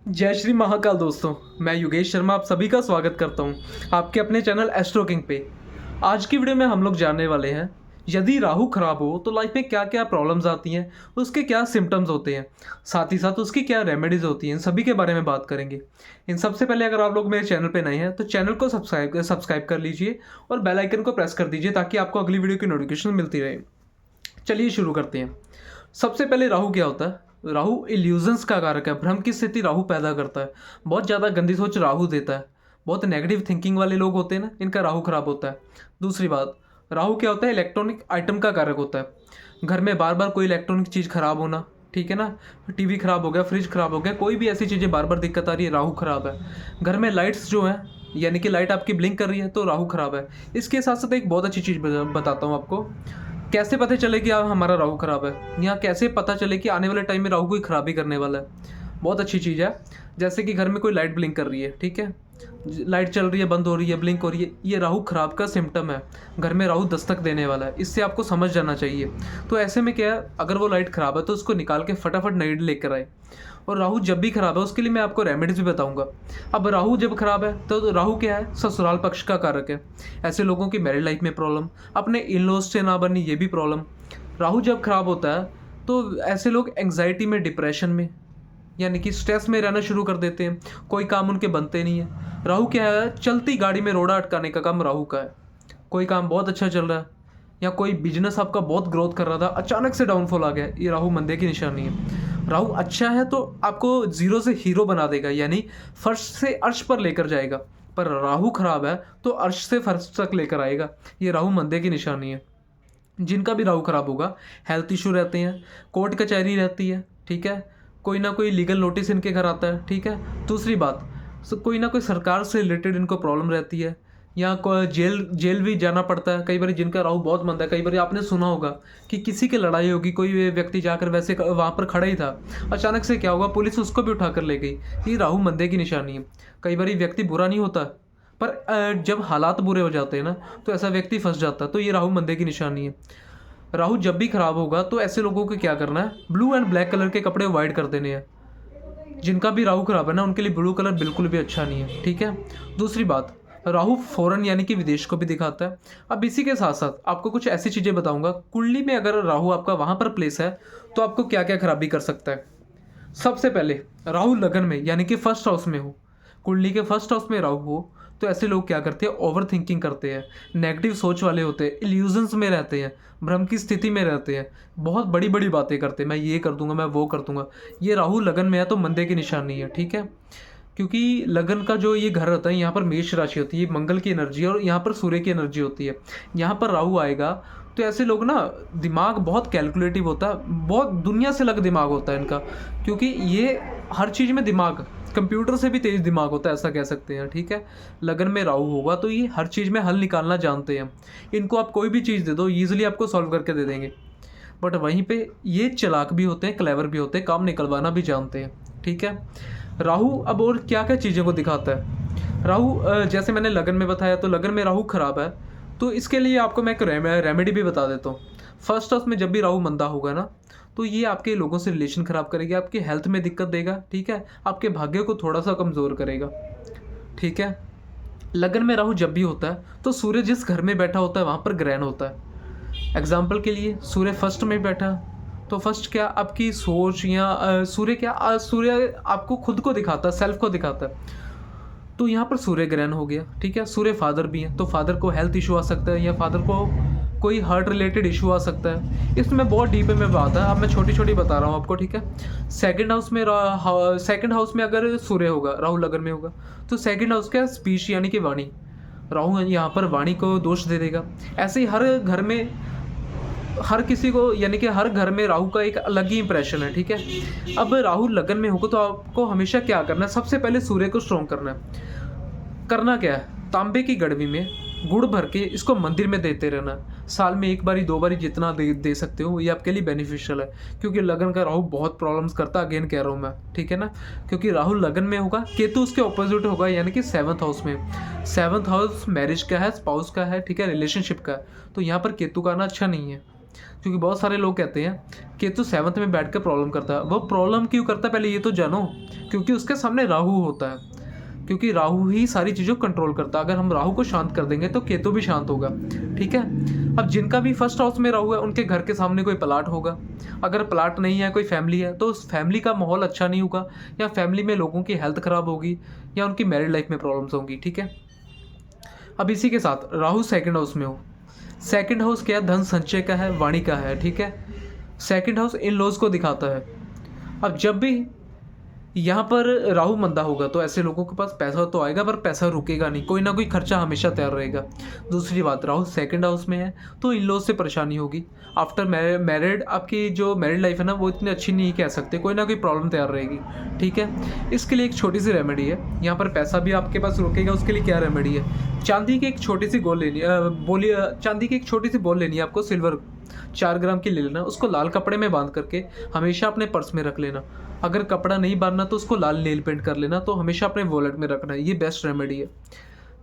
जय श्री महाकाल दोस्तों। मैं योगेश शर्मा आप सभी का स्वागत करता हूं आपके अपने चैनल एस्ट्रो किंग पे। आज की वीडियो में हम लोग जानने वाले हैं यदि राहु खराब हो तो लाइफ में क्या क्या प्रॉब्लम्स आती हैं, उसके क्या सिम्टम्स होते हैं, साथ ही साथ उसकी क्या रेमेडीज़ होती हैं, इन सभी के बारे में बात करेंगे। इन सबसे पहले अगर आप लोग मेरे चैनल पे नए हैं तो चैनल को सब्सक्राइब कर लीजिए और बेल आइकन को प्रेस कर दीजिए ताकि आपको अगली वीडियो की नोटिफिकेशन मिलती रहे। चलिए शुरू करते हैं। सबसे पहले राहु क्या होता है? राहु इल्यूजन्स का कारक है, भ्रम की स्थिति राहु पैदा करता है। बहुत ज़्यादा गंदी सोच राहु देता है। बहुत नेगेटिव थिंकिंग वाले लोग होते हैं ना, इनका राहु खराब होता है। दूसरी बात, राहु क्या होता है? इलेक्ट्रॉनिक आइटम का कारक होता है। घर में बार बार कोई इलेक्ट्रॉनिक चीज़ खराब होना, ठीक है ना, टीवी खराब हो गया, फ्रिज खराब हो गया, कोई भी ऐसी चीज़ें बार बार दिक्कत आ रही है, राहु खराब है। घर में लाइट्स जो हैं, यानी कि लाइट आपकी ब्लिंक कर रही है तो राहु खराब है। इसके साथ साथ एक बहुत अच्छी चीज़ बताता हूँ आपको। कैसे पता चले कि हमारा राहु खराब है, या कैसे पता चले कि आने वाले टाइम में राहु कोई खराबी करने वाला है। बहुत अच्छी चीज़ है। जैसे कि घर में कोई लाइट ब्लिंक कर रही है, ठीक है, लाइट चल रही है, बंद हो रही है, ब्लिंक हो रही है, ये राहु खराब का सिम्टम है। घर में राहु दस्तक देने वाला है, इससे आपको समझ जाना चाहिए। तो ऐसे में क्या है, अगर वो लाइट खराब है तो उसको निकाल के फटाफट नई लेकर आए। और राहु जब भी खराब है उसके लिए मैं आपको रेमेडीज भी बताऊंगा। अब राहु जब खराब है तो राहु क्या है? ससुराल पक्ष का कारक है। ऐसे लोगों की मैरिड लाइफ में प्रॉब्लम, अपने इन लॉज से ना बननी, ये भी प्रॉब्लम। राहु जब खराब होता है तो ऐसे लोग एंग्जाइटी में, डिप्रेशन में, यानी कि स्ट्रेस में रहना शुरू कर देते हैं। कोई काम उनके बनते नहीं है। राहु क्या है? चलती गाड़ी में रोड़ा अटकाने का काम राहु का है। कोई काम बहुत अच्छा चल रहा है या कोई बिजनेस आपका बहुत ग्रोथ कर रहा था, अचानक से डाउनफॉल आ गया, ये राहु मंदे की निशानी है। राहु अच्छा है तो आपको जीरो से हीरो बना देगा, यानी फर्श से अर्श पर लेकर जाएगा। पर राहु खराब है तो अर्श से फर्श तक लेकर आएगा, ये राहु मंदे की निशानी है। जिनका भी राहु खराब होगा, हेल्थ इशू रहते हैं, कोर्ट कचहरी रहती है, ठीक है, कोई ना कोई लीगल नोटिस इनके घर आता है, ठीक है। दूसरी बात, कोई ना कोई सरकार से रिलेटेड इनको प्रॉब्लम रहती है, या जेल जेल भी जाना पड़ता है कई बार। जिनका राहु बहुत मंदा है, कई बार आपने सुना होगा कि किसी की लड़ाई होगी, कोई व्यक्ति जाकर वैसे वहाँ पर खड़ा ही था, अचानक से क्या होगा, पुलिस उसको भी उठाकर ले गई, ये राहु मंदे की निशानी है। कई बार व्यक्ति बुरा नहीं होता, पर जब हालात बुरे हो जाते हैं ना तो ऐसा व्यक्ति फंस जाता है, तो ये राहु मंदे की निशानी है। राहु जब भी खराब होगा तो ऐसे लोगों को क्या करना है? ब्लू एंड ब्लैक कलर के कपड़े अवॉइड कर देने हैं। जिनका भी राहु खराब है ना, उनके लिए ब्लू कलर बिल्कुल भी अच्छा नहीं है, ठीक है। दूसरी बात, राहु फॉरेन यानी कि विदेश को भी दिखाता है। अब इसी के साथ साथ आपको कुछ ऐसी चीज़ें बताऊंगा, कुंडली में अगर राहु आपका वहाँ पर प्लेस है तो आपको क्या क्या खराबी कर सकता है। सबसे पहले, राहु लगन में यानी कि फर्स्ट हाउस में हो, कुंडली के फर्स्ट हाउस में राहु हो तो ऐसे लोग क्या करते हैं? ओवर थिंकिंग करते हैं, नेगेटिव सोच वाले होते हैं, इल्यूजन्स में रहते हैं, भ्रम की स्थिति में रहते हैं, बहुत बड़ी बड़ी बातें करते हैं, मैं ये कर दूंगा, मैं वो कर दूंगा। ये राहु लगन में है तो मंदे की निशानी है, ठीक है। क्योंकि लगन का जो ये घर होता है, यहाँ पर मेष राशि होती है, मंगल की एनर्जी और यहाँ पर सूर्य की एनर्जी होती है। यहाँ पर राहु आएगा तो ऐसे लोग ना, दिमाग बहुत कैलकुलेटिव होता है, बहुत दुनिया से अलग दिमाग होता है इनका। क्योंकि ये हर चीज़ में दिमाग, कंप्यूटर से भी तेज दिमाग होता है, ऐसा कह सकते हैं, ठीक है। लगन में राहु होगा तो ये हर चीज़ में हल निकालना जानते हैं। इनको आप कोई भी चीज़ दे दो, ईजिली आपको सॉल्व करके दे देंगे। बट वहीं पे ये चालाक भी होते हैं, क्लेवर भी होते हैं, काम निकलवाना भी जानते हैं, ठीक है। राहु अब और क्या क्या चीज़ों को दिखाता है? राहु जैसे मैंने लगन में बताया, तो लगन में राहु खराब है तो इसके लिए आपको मैं एक रेमेडी भी बता देता हूँ। फर्स्ट हाउस में जब भी राहु मंदा होगा ना तो ये आपके लोगों से रिलेशन खराब करेगा, आपकी हेल्थ में दिक्कत देगा, ठीक है, आपके भाग्य को थोड़ा सा कमज़ोर करेगा, ठीक है। लगन में राहु जब भी होता है तो सूर्य जिस घर में बैठा होता है वहाँ पर ग्रहण होता है। एग्जाम्पल के लिए, सूर्य फर्स्ट में बैठा तो फर्स्ट क्या, आपकी सोच, या सूर्य क्या, सूर्य आपको खुद को दिखाता है, सेल्फ को दिखाता है। तो यहाँ पर सूर्य ग्रहण हो गया, ठीक है। सूर्य फादर भी है तो फादर को हेल्थ इशू आ सकता है, या फादर को कोई हार्ट रिलेटेड इशू आ सकता है। इसमें बहुत डीप में बात है, अब मैं छोटी छोटी बता रहा हूँ आपको, ठीक है। सेकंड हाउस में अगर सूर्य होगा, राहु लगन में होगा, तो सेकंड हाउस क्या, स्पीच यानी कि वाणी, राहु यहाँ पर वाणी को दोष दे देगा। ऐसे ही हर घर में, हर किसी को, यानी कि हर घर में राहु का एक अलग ही इंप्रेशन है, ठीक है। अब राहु लगन में होगा तो आपको हमेशा क्या करना है? सबसे पहले सूर्य को स्ट्रॉन्ग करना है। करना क्या है? तांबे की गड़वी में गुड़ भर के इसको मंदिर में देते रहना। साल में एक बारी, दो बारी, जितना दे सकते हो, ये आपके लिए बेनिफिशियल है। क्योंकि लगन का राहु बहुत प्रॉब्लम्स करता है, अगेन कह रहा हूँ मैं, ठीक है ना। क्योंकि राहु लगन में होगा, केतु उसके ऑपोजिट होगा, यानी कि सेवंथ हाउस में। सेवंथ हाउस मैरिज का है, स्पाउस का है, ठीक है, रिलेशनशिप का है। तो यहाँ पर केतु का आना अच्छा नहीं है। क्योंकि बहुत सारे लोग कहते हैं केतु 7th में बैठ कर प्रॉब्लम करता है। वो प्रॉब्लम क्यों करता है पहले ये तो जानो, क्योंकि उसके सामने राहु होता है, क्योंकि राहु ही सारी चीज़ों को कंट्रोल करता है। अगर हम राहु को शांत कर देंगे तो केतु भी शांत होगा, ठीक है। अब जिनका भी फर्स्ट हाउस में राहु है उनके घर के सामने कोई प्लाट होगा। अगर प्लाट नहीं है, कोई फैमिली है, तो उस फैमिली का माहौल अच्छा नहीं होगा, या फैमिली में लोगों की हेल्थ खराब होगी, या उनकी मैरिड लाइफ में प्रॉब्लम्स होंगी, ठीक है। अब इसी के साथ राहु सेकंड हाउस में हो। सेकंड हाउस क्या है? धन संचय का है, वाणी का है, ठीक है। सेकंड हाउस इन लॉज को दिखाता है। अब जब भी यहाँ पर राहु मंदा होगा तो ऐसे लोगों के पास पैसा तो आएगा, पर पैसा रुकेगा नहीं, कोई ना कोई खर्चा हमेशा तैयार रहेगा। दूसरी बात, राहु सेकंड हाउस में है तो इन लॉज से परेशानी होगी। आफ्टर मैरिड आपकी जो मैरिड लाइफ है ना वो इतनी अच्छी नहीं कह सकते, कोई ना कोई प्रॉब्लम तैयार रहेगी, ठीक है। इसके लिए एक छोटी सी रेमेडी है। यहाँ पर पैसा भी आपके पास रुकेगा, उसके लिए क्या रेमेडी है? चांदी की एक छोटी सी गोल लेनी चांदी की एक छोटी सी बॉल लेनी है आपको, सिल्वर 4 ग्राम की ले लेना। उसको लाल कपड़े में बांध करके हमेशा अपने पर्स में रख लेना। अगर कपड़ा नहीं बांधना तो उसको लाल नेल पेंट कर लेना, तो हमेशा अपने वॉलेट में रखना है। ये बेस्ट रेमेडी है।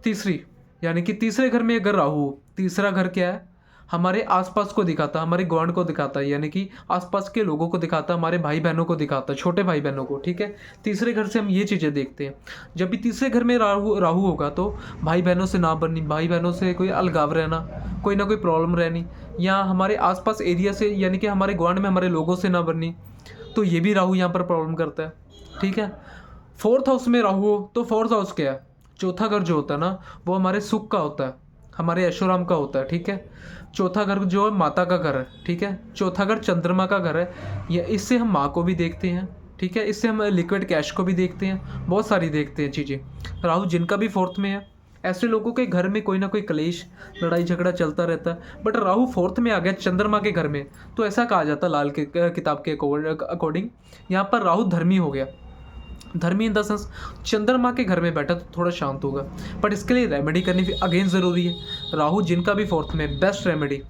तीसरी, यानी कि तीसरे घर में अगर राहु हो, तीसरा घर क्या है? हमारे आसपास को दिखाता है, हमारे ग्वांड को दिखाता है, यानी कि आसपास के लोगों को दिखाता है, हमारे भाई बहनों को दिखाता है, छोटे भाई बहनों को, ठीक है। तीसरे घर से हम ये चीज़ें देखते हैं। जब भी तीसरे घर में राहु राहु होगा तो भाई बहनों से ना बननी, भाई बहनों से कोई अलगाव रहना, कोई ना कोई प्रॉब्लम रहनी, या हमारे आसपास एरिया से यानी कि हमारे ग्वांड में हमारे लोगों से ना बननी, तो ये भी राहु यहाँ पर प्रॉब्लम करता है, ठीक है। फोर्थ हाउस में राहु हो तो फोर्थ हाउस क्या है? चौथा घर जो होता है ना वो हमारे सुख का होता है, हमारे ऐशोराम का होता है, ठीक है। चौथा घर जो है माता का घर है, ठीक है। चौथा घर चंद्रमा का घर है। या इससे हम माँ को भी देखते हैं, ठीक है। इससे हम लिक्विड कैश को भी देखते हैं, बहुत सारी देखते हैं चीज़ें। राहु जिनका भी फोर्थ में है ऐसे लोगों के घर में कोई ना कोई क्लेश, लड़ाई झगड़ा चलता रहता है। बट राहु फोर्थ में आ गया चंद्रमा के घर में, तो ऐसा कहा जाता है लाल के किताब के अकॉर्डिंग यहाँ पर राहु धर्मी हो गया। धर्मी इन द सेंस चंद्रमा के घर में बैठा तो थोड़ा शांत होगा, बट इसके लिए रेमेडी करनी अगेन ज़रूरी है। राहु जिनका भी फोर्थ में, बेस्ट रेमेडी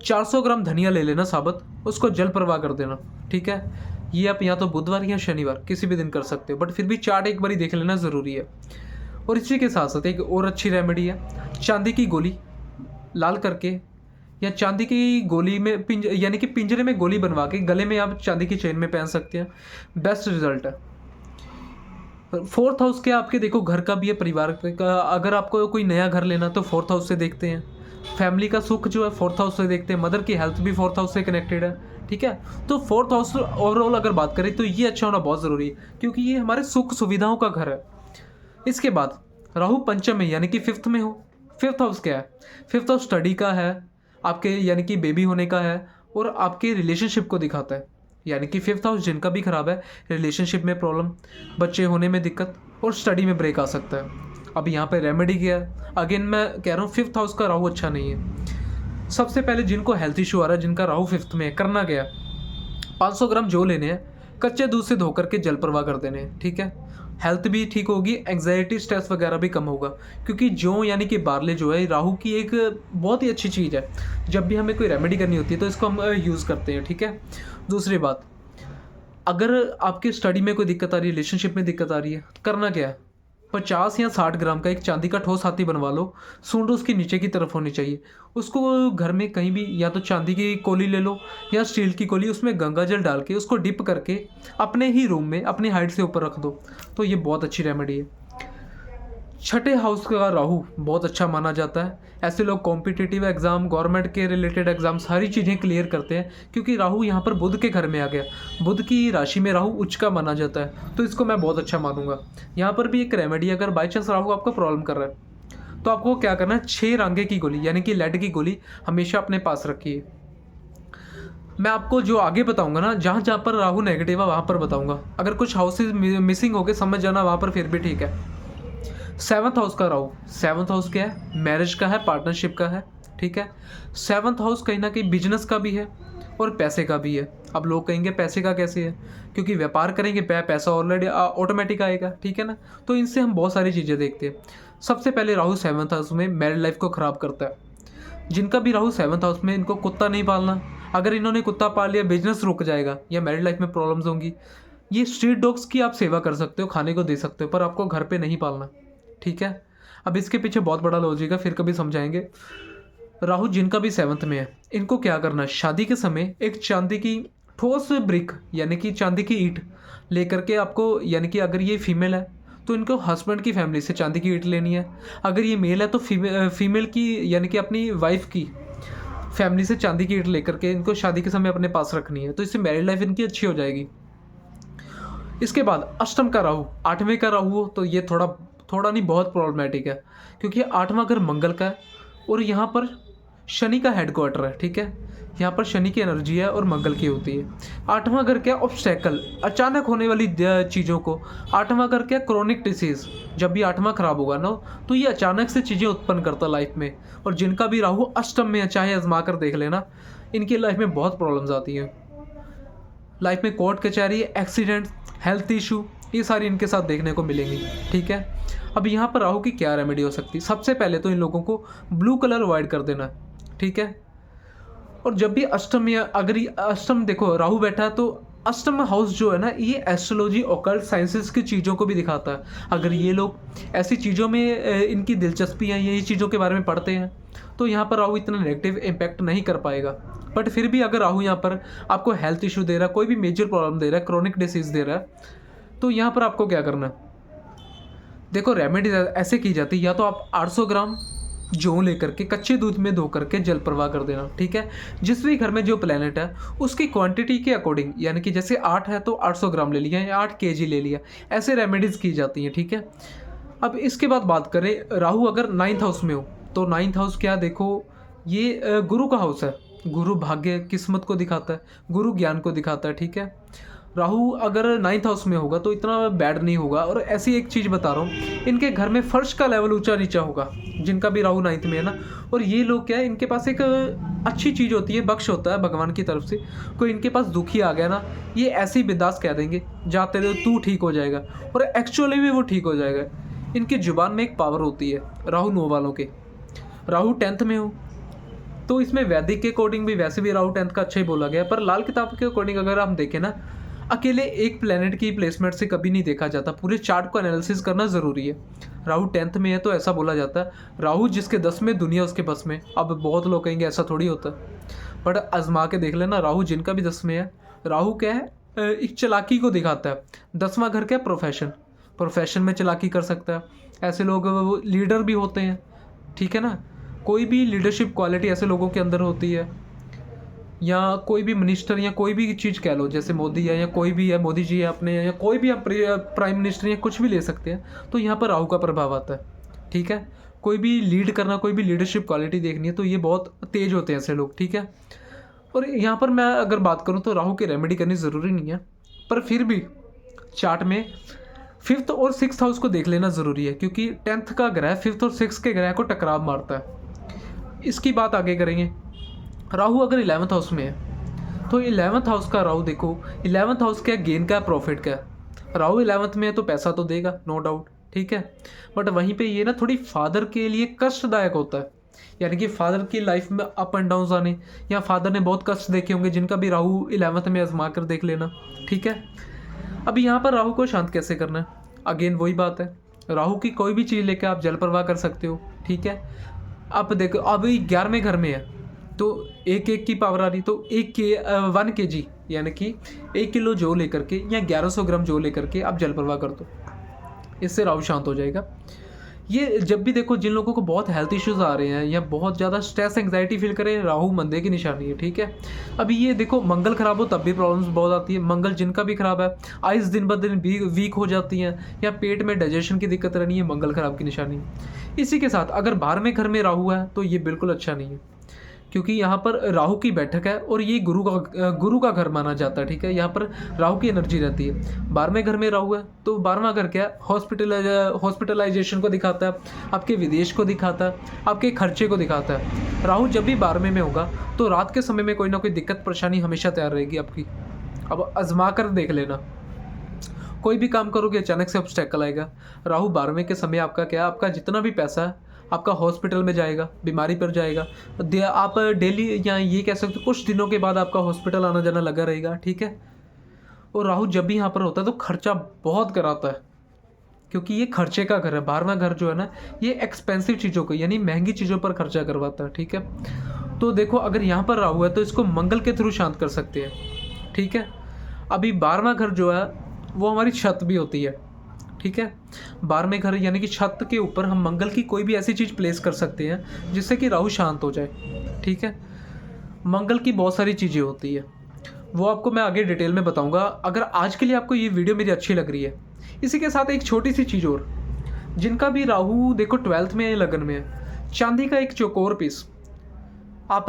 400 ग्राम धनिया ले लेना साबुत, उसको जल प्रवाह कर देना, ठीक है। ये आप या तो बुधवार या शनिवार किसी भी दिन कर सकते हो, बट फिर भी चार्ट एक बार देख लेना ज़रूरी है। और इसी के साथ साथ एक और अच्छी रेमेडी है, चांदी की गोली लाल करके या चांदी की गोली में यानी कि पिंजरे में गोली बनवा के गले में आप चांदी की चेन में पहन सकते हैं, बेस्ट रिजल्ट है। फोर्थ हाउस क्या आपके देखो घर का भी है, परिवार का। अगर आपको कोई नया घर लेना तो फोर्थ हाउस से देखते हैं। फैमिली का सुख जो है फोर्थ हाउस से देखते हैं। मदर की हेल्थ भी फोर्थ हाउस से कनेक्टेड है, ठीक है। तो फोर्थ हाउस ओवरऑल अगर बात करें तो ये अच्छा होना बहुत ज़रूरी है, क्योंकि ये हमारे सुख सुविधाओं का घर है। इसके बाद राहु पंचम में यानी कि फिफ्थ में हो। फिफ्थ हाउस क्या है? फिफ्थ हाउस स्टडी का है, आपके यानी कि बेबी होने का है, और आपके रिलेशनशिप को दिखाता है। यानी कि फिफ्थ हाउस जिनका भी खराब है, रिलेशनशिप में प्रॉब्लम, बच्चे होने में दिक्कत, और स्टडी में ब्रेक आ सकता है। अब यहाँ पे रेमेडी क्या है? अगेन मैं कह रहा हूँ फिफ्थ हाउस का राहु अच्छा नहीं है। सबसे पहले जिनको हेल्थ इशू आ रहा है, जिनका राहु फिफ्थ में है, करना क्या? 500 ग्राम जौ लेने हैं, कच्चे दूध से धोकर के जल प्रवाह कर देने हैं, ठीक है। हेल्थ भी ठीक होगी, एंग्जाइटी स्ट्रेस वगैरह भी कम होगा, क्योंकि जौ यानी कि बार्ले जो है राहु की एक बहुत ही अच्छी चीज़ है। जब भी हमें कोई रेमेडी करनी होती है तो इसको हम यूज़ करते हैं, ठीक है। दूसरी बात, अगर आपके स्टडी में कोई दिक्कत आ रही है, रिलेशनशिप में दिक्कत आ रही है, करना क्या है? 50 या 60 ग्राम का एक चांदी का ठोस हाथी बनवा लो, सूंड उसकी नीचे की तरफ होनी चाहिए। उसको घर में कहीं भी या तो चांदी की कोली ले लो या स्टील की कोली, उसमें गंगा जल डाल के उसको डिप करके अपने ही रूम में अपनी हाइट से ऊपर रख दो, तो ये बहुत अच्छी रेमेडी है। छठे हाउस का राहु बहुत अच्छा माना जाता है। ऐसे लोग कॉम्पिटिटिव एग्जाम, गवर्नमेंट के रिलेटेड एग्जाम, सारी चीज़ें क्लियर करते हैं, क्योंकि राहु यहाँ पर बुध के घर में आ गया। बुध की राशि में राहु उच्च का माना जाता है, तो इसको मैं बहुत अच्छा मानूंगा। यहाँ पर भी एक रेमेडी, अगर बाई चांस राहु आपको प्रॉब्लम कर रहा है तो आपको क्या करना है? 6 रांगे की गोली यानी कि लेड की गोली हमेशा अपने पास रखिए। मैं आपको जो आगे बताऊंगा ना, जहाँ जहाँ पर राहु नेगेटिव है वहाँ पर बताऊंगा। अगर कुछ हाउसेज मिसिंग हो गए समझ जाना, वहाँ पर फिर भी ठीक है। 7th हाउस का राहु, 7th हाउस क्या है? मैरिज का है, पार्टनरशिप का है, ठीक है। 7th हाउस कहीं ना कहीं बिजनेस का भी है और पैसे का भी है। अब लोग कहेंगे पैसे का कैसे है? क्योंकि व्यापार करेंगे पैसा ऑलरेडी ऑटोमेटिक आएगा, ठीक है ना। तो इनसे हम बहुत सारी चीज़ें देखते हैं। सबसे पहले राहु 7th हाउस में मैरिड लाइफ को ख़राब करता है। जिनका भी राहु 7th हाउस में, इनको कुत्ता नहीं पालना। अगर इन्होंने कुत्ता पाल लिया, बिजनेस रुक जाएगा या मैरिड लाइफ में प्रॉब्लम्स होंगी। ये स्ट्रीट डॉग्स की आप सेवा कर सकते हो, खाने को दे सकते हो, पर आपको घर पे नहीं पालना, ठीक है। अब इसके पीछे बहुत बड़ा लॉजिक है, फिर कभी समझाएंगे। राहु जिनका भी 7th में है, इनको क्या करना है, शादी के समय एक चांदी की ठोस ब्रिक यानी कि चांदी की ईंट लेकर के आपको, यानी कि अगर ये फीमेल है तो इनको हस्बैंड की फैमिली से चांदी की ईंट लेनी है, अगर ये मेल है तो फीमेल की यानी कि अपनी वाइफ की फैमिली से चांदी की ईंट लेकर के इनको शादी के समय अपने पास रखनी है, तो इससे मैरिड लाइफ इनकी अच्छी हो जाएगी। इसके बाद अष्टम का राहु, 8वें का राहु हो तो ये थोड़ा थोड़ा नहीं बहुत प्रॉब्लमेटिक है, क्योंकि 8वां घर मंगल का है और यहाँ पर शनि का हेडक्वार्टर है। ठीक है, यहाँ पर शनि की एनर्जी है और मंगल की होती है। 8वां घर क्या, ऑब्स्टेकल, अचानक होने वाली चीज़ों को। 8वां घर क्या, क्रोनिक डिसीज़। जब भी 8वां खराब होगा ना तो ये अचानक से चीज़ें उत्पन्न करता लाइफ में। और जिनका भी राहु अष्टम में है, चाहे आजमा कर देख लेना, इनकी लाइफ में बहुत प्रॉब्लम्स आती हैं। लाइफ में कोर्ट कचहरी, एक्सीडेंट, हेल्थ इशू, ये सारी इनके साथ देखने को मिलेंगी। ठीक है, अब यहाँ पर राहु की क्या रेमेडी हो सकती है? सबसे पहले तो इन लोगों को ब्लू कलर अवॉइड कर देना है। ठीक है, और जब भी अष्टम या अगर ये अष्टम देखो राहु बैठा है तो अष्टम हाउस जो है ना, ये एस्ट्रोलॉजी ऑकल्ट साइंसेस की चीज़ों को भी दिखाता है। अगर ये लोग ऐसी चीज़ों में इनकी दिलचस्पी है, यही चीज़ों के बारे में पढ़ते हैं, तो यहाँ पर राहु इतना नेगेटिव इम्पैक्ट नहीं कर पाएगा। बट फिर भी अगर राहु यहाँ पर आपको हेल्थ इशू दे रहा है, कोई भी मेजर प्रॉब्लम दे रहा है, क्रोनिक डिसीज दे रहा है, तो यहाँ पर आपको क्या करना है? देखो रेमेडी ऐसे की जाती है, या तो आप 800 ग्राम जौ लेकर के कच्चे दूध में धो करके जल प्रवाह कर देना। ठीक है, जिस भी घर में जो प्लेनेट है उसकी क्वांटिटी के अकॉर्डिंग, यानी कि जैसे 8 है तो 800 ग्राम ले लिया या 8 केजी ले लिया, ऐसे रेमेडीज़ की जाती हैं। ठीक है, अब इसके बाद बात करें, राहु अगर 9th हाउस में हो तो 9th हाउस क्या, देखो ये गुरु का हाउस है। गुरु भाग्य किस्मत को दिखाता है, गुरु ज्ञान को दिखाता है। ठीक है, राहु अगर 9th हाउस में होगा तो इतना बैड नहीं होगा। और ऐसी एक चीज़ बता रहा हूँ, इनके घर में फर्श का लेवल ऊंचा नीचा होगा, जिनका भी राहु 9th में है ना। और ये लोग क्या है, इनके पास एक अच्छी चीज़ होती है, बख्श होता है भगवान की तरफ से। कोई इनके पास दुखी आ गया ना, ये ऐसे ही बिंदास कह देंगे, जाते रहो तू ठीक हो जाएगा, और एक्चुअली भी वो ठीक हो जाएगा। इनकी जुबान में एक पावर होती है। राहु 9 वालों के, राहु 10th में हो तो इसमें वैदिक के अकॉर्डिंग भी वैसे भी राहु 10th का अच्छा ही बोला गया, पर लाल किताब के अकॉर्डिंग अगर हम देखें ना, अकेले एक प्लेनेट की प्लेसमेंट से कभी नहीं देखा जाता, पूरे चार्ट को एनालिसिस करना ज़रूरी है। राहु 10th में है तो ऐसा बोला जाता है, राहु जिसके 10 में दुनिया उसके बस में। अब बहुत लोग कहेंगे ऐसा थोड़ी होता है, बट आजमा के देख लेना, राहु जिनका भी 10 में है, राहु क्या है, एक चालाकी को दिखाता है। 10वां घर क्या, प्रोफेशन, प्रोफेशन में चालाकी कर सकता है। ऐसे लोग वो लीडर भी होते हैं। ठीक है ना, कोई भी लीडरशिप क्वालिटी ऐसे लोगों के अंदर होती है, या कोई भी मिनिस्टर या कोई भी चीज़ कह लो, जैसे मोदी है या कोई भी है, मोदी जी है अपने, या कोई भी आप प्राइम मिनिस्टर या कुछ भी ले सकते हैं, तो यहाँ पर राहु का प्रभाव आता है। ठीक है, कोई भी लीड करना, कोई भी लीडरशिप क्वालिटी देखनी है तो ये बहुत तेज होते हैं ऐसे लोग। ठीक है, और यहाँ पर मैं अगर बात करूँ तो राहु की रेमेडी करनी ज़रूरी नहीं है, पर फिर भी चार्ट में 5th और 6th हाउस को देख लेना ज़रूरी है, क्योंकि 10th का ग्रह 5th और 6th के ग्रह को टकराव मारता है। इसकी बात आगे करेंगे। राहु अगर 11th हाउस में है तो 11th हाउस का राहु देखो, 11th हाउस क्या, गेन का, प्रॉफिट का। राहु 11th में है तो पैसा तो देगा, नो डाउट। ठीक है, बट वहीं पे ये ना थोड़ी फादर के लिए कष्टदायक होता है, यानी कि फादर की लाइफ में अप एंड डाउन आने, या फादर ने बहुत कष्ट देखे होंगे, जिनका भी राहु 11th में आजमा कर देख लेना। ठीक है, अब यहाँ पर राहु को शांत कैसे करना है? अगेन वही बात है, राहु की कोई भी चीज़ लेकर आप जल प्रवाह कर सकते हो। ठीक है, आप देखो अभी 11वें घर में है तो 1 की पावर आ रही, तो 1 kg यानी कि 1 किलो जौ लेकर के या 1100 ग्राम जौ लेकर के आप जल प्रवाह कर दो, इससे राहु शांत हो जाएगा। ये जब भी देखो जिन लोगों को बहुत हेल्थ इश्यूज आ रहे हैं या बहुत ज़्यादा स्ट्रेस एंग्जाइटी फील करें, राहु मंदे की निशानी है। ठीक है, अभी ये देखो मंगल खराब हो तब भी प्रॉब्लम्स बहुत आती है। मंगल जिनका भी खराब है, आइज़ दिन ब दिन वीक हो जाती हैं, या पेट में डाइजेशन की दिक्कत रहनी है, मंगल खराब की निशानी है। इसी के साथ अगर 12वें घर में राहु है तो ये बिल्कुल अच्छा नहीं है, क्योंकि यहाँ पर राहु की बैठक है और ये गुरु का घर माना जाता है। ठीक है, यहाँ पर राहु की एनर्जी रहती है। 12वें घर में राहु है तो 12वां घर क्या है, हॉस्पिटलाइजेशन को दिखाता है, आपके विदेश को दिखाता है, आपके खर्चे को दिखाता है। राहु जब भी 12वें में होगा तो रात के समय में कोई ना कोई दिक्कत परेशानी हमेशा तैयार रहेगी आपकी। अब आजमा कर देख लेना, कोई भी काम करोगे अचानक से ऑब्स्टेकल आएगा। राहु 12वें के समय आपका क्या, आपका जितना भी पैसा है आपका हॉस्पिटल में जाएगा, बीमारी पर जाएगा। आप डेली या ये कह सकते हो कुछ दिनों के बाद आपका हॉस्पिटल आना जाना लगा रहेगा। ठीक है, और राहु जब भी यहाँ पर होता है तो खर्चा बहुत कराता है, क्योंकि ये खर्चे का घर है। 12वां घर जो है ना, ये एक्सपेंसिव चीज़ों को यानी महंगी चीज़ों पर खर्चा करवाता है, ठीक है। तो देखो अगर यहाँ पर राहु है तो इसको मंगल के थ्रू शांत कर सकते हैं, ठीक है। अभी 12वां घर जो है वो हमारी छत भी होती है, ठीक है। 12वें घर यानी कि छत के ऊपर हम मंगल की कोई भी ऐसी चीज़ प्लेस कर सकते हैं जिससे कि राहु शांत हो जाए, ठीक है। मंगल की बहुत सारी चीज़ें होती है, वो आपको मैं आगे डिटेल में बताऊंगा। अगर आज के लिए आपको ये वीडियो मेरी अच्छी लग रही है, इसी के साथ एक छोटी सी चीज़ और, जिनका भी राहु देखो 12th में या लगन में है, चांदी का एक चौकोर पीस आप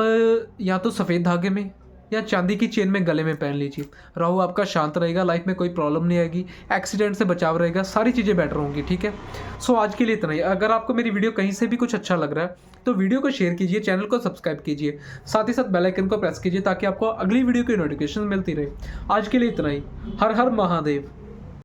या तो सफ़ेद धागे में या चांदी की चेन में गले में पहन लीजिए। राहु आपका शांत रहेगा, लाइफ में कोई प्रॉब्लम नहीं आएगी, एक्सीडेंट से बचाव रहेगा, सारी चीज़ें बेटर होंगी, ठीक है। सो आज के लिए इतना ही। अगर आपको मेरी वीडियो कहीं से भी कुछ अच्छा लग रहा है तो वीडियो को शेयर कीजिए, चैनल को सब्सक्राइब कीजिए, साथ ही साथ बेल आइकन को प्रेस कीजिए ताकि आपको अगली वीडियो की नोटिफिकेशन मिलती रहे। आज के लिए इतना ही। हर हर महादेव।